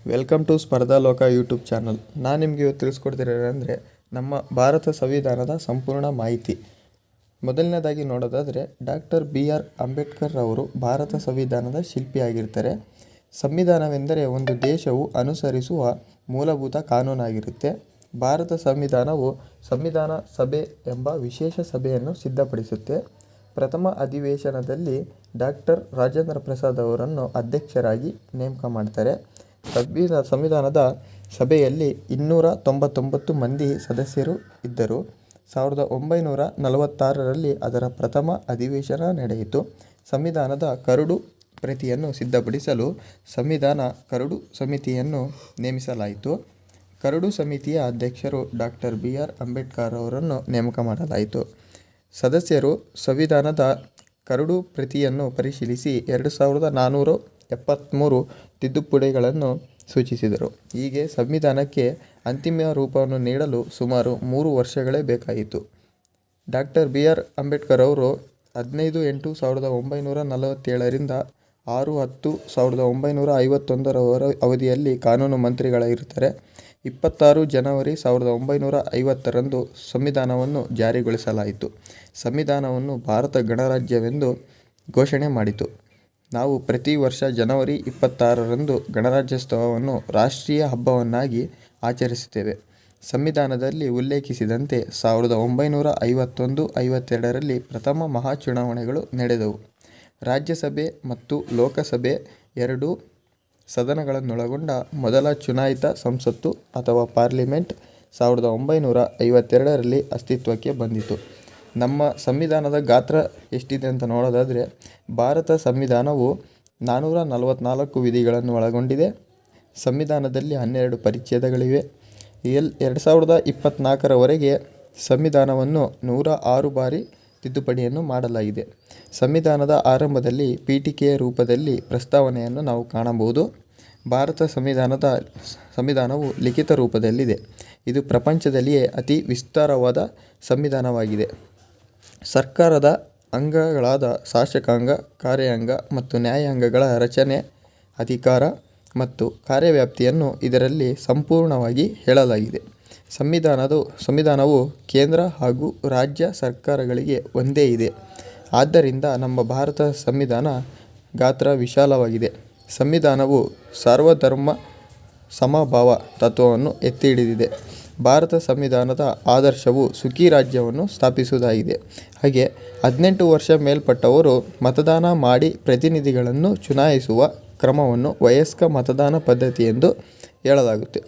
Welcome to ಸ್ಪರ್ಧಾ ಲೋಕ YouTube channel. ನಾನು ನಿಮಗೆ ಇವತ್ತು ತಿಳಿಸ್ಕೊಡ್ತಿರೋದಂದರೆ ನಮ್ಮ ಭಾರತ ಸಂವಿಧಾನದ ಸಂಪೂರ್ಣ ಮಾಹಿತಿ. ಮೊದಲನೇದಾಗಿ ನೋಡೋದಾದರೆ ಡಾಕ್ಟರ್ BR ಅಂಬೇಡ್ಕರ್ ಅವರು ಭಾರತ ಸಂವಿಧಾನದ ಶಿಲ್ಪಿಯಾಗಿರ್ತಾರೆ. ಸಂವಿಧಾನವೆಂದರೆ ಒಂದು ದೇಶವು ಅನುಸರಿಸುವ ಮೂಲಭೂತ ಕಾನೂನಾಗಿರುತ್ತೆ. ಭಾರತ ಸಂವಿಧಾನವು ಸಂವಿಧಾನ ಸಭೆ ಎಂಬ ವಿಶೇಷ ಸಭೆಯನ್ನು ಸಿದ್ಧಪಡಿಸುತ್ತೆ. ಪ್ರಥಮ ಅಧಿವೇಶನದಲ್ಲಿ ಡಾಕ್ಟರ್ ರಾಜೇಂದ್ರ ಪ್ರಸಾದ್ ಅವರನ್ನು ಅಧ್ಯಕ್ಷರಾಗಿ ನೇಮಕ ಮಾಡ್ತಾರೆ. ಸಂವಿಧಾನದ ಸಭೆಯಲ್ಲಿ 299 ಮಂದಿ ಸದಸ್ಯರು ಇದ್ದರು. 1946ರಲ್ಲಿ ಅದರ ಪ್ರಥಮ ಅಧಿವೇಶನ ನಡೆಯಿತು. ಸಂವಿಧಾನದ ಕರಡು ಪ್ರತಿಯನ್ನು ಸಿದ್ಧಪಡಿಸಲು ಸಂವಿಧಾನ ಕರಡು ಸಮಿತಿಯನ್ನು ನೇಮಿಸಲಾಯಿತು. ಕರಡು ಸಮಿತಿಯ ಅಧ್ಯಕ್ಷರು ಡಾಕ್ಟರ್ BR ಅಂಬೇಡ್ಕರ್ ಅವರನ್ನು ನೇಮಕ ಮಾಡಲಾಯಿತು. ಸದಸ್ಯರು ಸಂವಿಧಾನದ ಕರಡು ಪ್ರತಿಯನ್ನು ಪರಿಶೀಲಿಸಿ 2473 ತಿದ್ದುಪಡಿಗಳನ್ನು ಸೂಚಿಸಿದರು. ಹೀಗೆ ಸಂವಿಧಾನಕ್ಕೆ ಅಂತಿಮ ರೂಪವನ್ನು ನೀಡಲು ಸುಮಾರು 3 ವರ್ಷಗಳೇ ಬೇಕಾಯಿತು. ಡಾಕ್ಟರ್ BR ಅಂಬೇಡ್ಕರ್ ಅವರು 15/8/1947ರಿಂದ 6/10/1951 ಅವಧಿಯಲ್ಲಿ ಕಾನೂನು ಮಂತ್ರಿಗಳಾಗಿರ್ತಾರೆ. 26 ಜನವರಿ 1950ರಂದು ಸಂವಿಧಾನವನ್ನು ಜಾರಿಗೊಳಿಸಲಾಯಿತು. ಸಂವಿಧಾನವನ್ನು ಭಾರತ ಗಣರಾಜ್ಯವೆಂದು ಘೋಷಣೆ ಮಾಡಿತು. ನಾವು ಪ್ರತಿ ವರ್ಷ ಜನವರಿ 26ರಂದು ಗಣರಾಜ್ಯೋತ್ಸವವನ್ನು ರಾಷ್ಟ್ರೀಯ ಹಬ್ಬವನ್ನಾಗಿ ಆಚರಿಸುತ್ತೇವೆ. ಸಂವಿಧಾನದಲ್ಲಿ ಉಲ್ಲೇಖಿಸಿದಂತೆ 1951-52ರಲ್ಲಿ ಪ್ರಥಮ ಮಹಾಚುನಾವಣೆಗಳು ನಡೆದವು. ರಾಜ್ಯಸಭೆ ಮತ್ತು ಲೋಕಸಭೆ ಎರಡೂ ಸದನಗಳನ್ನೊಳಗೊಂಡ ಮೊದಲ ಚುನಾಯಿತ ಸಂಸತ್ತು ಅಥವಾ ಪಾರ್ಲಿಮೆಂಟ್ 1952ರಲ್ಲಿ ಅಸ್ತಿತ್ವಕ್ಕೆ ಬಂದಿತು. ನಮ್ಮ ಸಂವಿಧಾನದ ಗಾತ್ರ ಎಷ್ಟಿದೆ ಅಂತ ನೋಡೋದಾದರೆ, ಭಾರತ ಸಂವಿಧಾನವು 444 ವಿಧಿಗಳನ್ನು ಒಳಗೊಂಡಿದೆ. ಸಂವಿಧಾನದಲ್ಲಿ 12 ಪರಿಚ್ಛೇದಗಳಿವೆ. 2024ರವರೆಗೆ ಸಂವಿಧಾನವನ್ನು 106 ಬಾರಿ ತಿದ್ದುಪಡಿಯನ್ನು ಮಾಡಲಾಗಿದೆ. ಸಂವಿಧಾನದ ಆರಂಭದಲ್ಲಿ ಪೀಠಿಕೆಯ ರೂಪದಲ್ಲಿ ಪ್ರಸ್ತಾವನೆಯನ್ನು ನಾವು ಕಾಣಬಹುದು. ಭಾರತ ಸಂವಿಧಾನವು ಲಿಖಿತ ರೂಪದಲ್ಲಿದೆ. ಇದು ಪ್ರಪಂಚದಲ್ಲಿಯೇ ಅತಿ ವಿಸ್ತಾರವಾದ ಸಂವಿಧಾನವಾಗಿದೆ. ಸರ್ಕಾರದ ಅಂಗಗಳಾದ ಶಾಸಕಾಂಗ, ಕಾರ್ಯಾಂಗ ಮತ್ತು ನ್ಯಾಯಾಂಗಗಳ ರಚನೆ, ಅಧಿಕಾರ ಮತ್ತು ಕಾರ್ಯವ್ಯಾಪ್ತಿಯನ್ನು ಇದರಲ್ಲಿ ಸಂಪೂರ್ಣವಾಗಿ ಹೇಳಲಾಗಿದೆ. ಸಂವಿಧಾನವು ಕೇಂದ್ರ ಹಾಗೂ ರಾಜ್ಯ ಸರ್ಕಾರಗಳಿಗೆ ಒಂದೇ ಇದೆ. ಆದ್ದರಿಂದ ನಮ್ಮ ಭಾರತ ಸಂವಿಧಾನ ಗಾತ್ರ ವಿಶಾಲವಾಗಿದೆ. ಸಂವಿಧಾನವು ಸರ್ವಧರ್ಮ ಸಮಭಾವ ತತ್ವವನ್ನು ಎತ್ತಿ ಹಿಡಿದಿದೆ. ಭಾರತ ಸಂವಿಧಾನದ ಆದರ್ಶವು ಸುಖಿ ರಾಜ್ಯವನ್ನು ಸ್ಥಾಪಿಸುವುದಾಗಿದೆ. ಹಾಗೆ 18 ವರ್ಷ ಮೇಲ್ಪಟ್ಟವರು ಮತದಾನ ಮಾಡಿ ಪ್ರತಿನಿಧಿಗಳನ್ನು ಚುನಾಯಿಸುವ ಕ್ರಮವನ್ನು ವಯಸ್ಕ ಮತದಾನ ಪದ್ಧತಿ ಎಂದು ಹೇಳಲಾಗುತ್ತೆ.